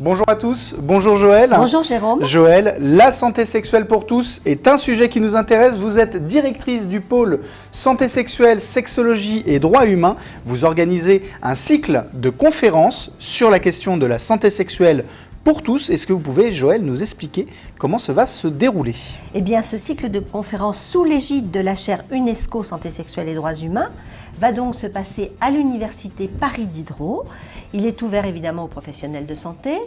Bonjour à tous, bonjour Joël. Bonjour Jérôme. Joël, la santé sexuelle pour tous est un sujet qui nous intéresse. Vous êtes directrice du pôle santé sexuelle, sexologie et droits humains. Vous organisez un cycle de conférences sur la question de la santé sexuelle pour tous. Est-ce que vous pouvez, Joël, nous expliquer comment ça va se dérouler? Eh bien, ce cycle de conférences sous l'égide de la chaire UNESCO Santé sexuelle et droits humains va donc se passer à l'université Paris Diderot. Il est ouvert évidemment aux professionnels de santé,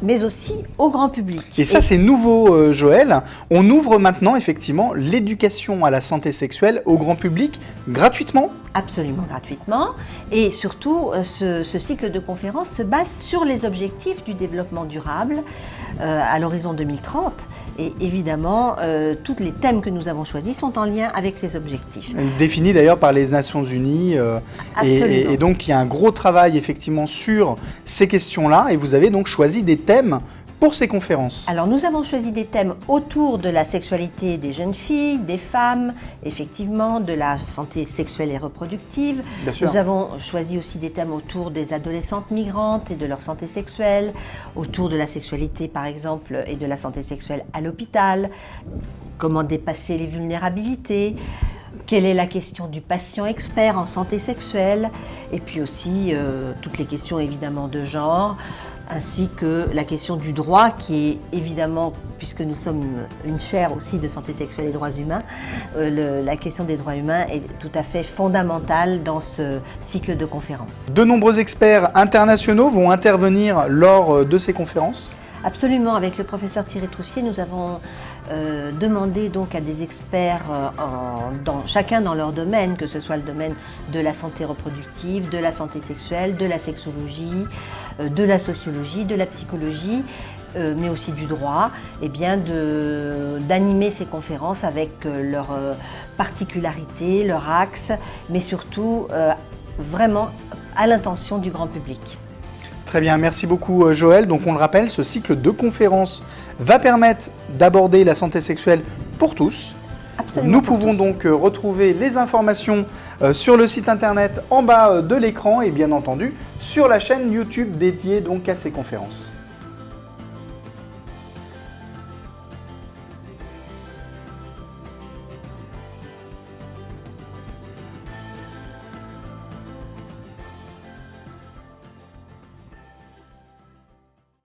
mais aussi au grand public. Et ça, c'est nouveau, Joël. On ouvre maintenant, effectivement, l'éducation à la santé sexuelle au grand public gratuitement. Absolument gratuitement. Et surtout, ce cycle de conférences se base sur les objectifs du développement durable à l'horizon 2030. Et évidemment, tous les thèmes que nous avons choisis sont en lien avec ces objectifs. Définis d'ailleurs par les Nations Unies. Et donc, il y a un gros travail effectivement sur ces questions-là. Et vous avez donc choisi des thèmes pour ces conférences. Alors, nous avons choisi des thèmes autour de la sexualité des jeunes filles, des femmes, effectivement, de la santé sexuelle et reproductive. Bien sûr. Nous avons choisi aussi des thèmes autour des adolescentes migrantes et de leur santé sexuelle, autour de la sexualité, par exemple, et de la santé sexuelle à l'hôpital, comment dépasser les vulnérabilités. Quelle est la question du patient expert en santé sexuelle, et puis aussi toutes les questions évidemment de genre, ainsi que la question du droit qui est évidemment, puisque nous sommes une chaire aussi de santé sexuelle et droits humains, la question des droits humains est tout à fait fondamentale dans ce cycle de conférences. De nombreux experts internationaux vont intervenir lors de ces conférences. Absolument, avec le professeur Thierry Troussier, nous avons demandé donc à des experts chacun dans leur domaine, que ce soit le domaine de la santé reproductive, de la santé sexuelle, de la sexologie, de la sociologie, de la psychologie, mais aussi du droit, eh bien d'animer ces conférences avec leurs particularités, leurs axes, mais surtout vraiment à l'intention du grand public. Très bien, merci beaucoup Joël. Donc on le rappelle, ce cycle de conférences va permettre d'aborder la santé sexuelle pour tous. Absolument. Nous pouvons donc retrouver les informations sur le site internet en bas de l'écran et bien entendu sur la chaîne YouTube dédiée donc à ces conférences.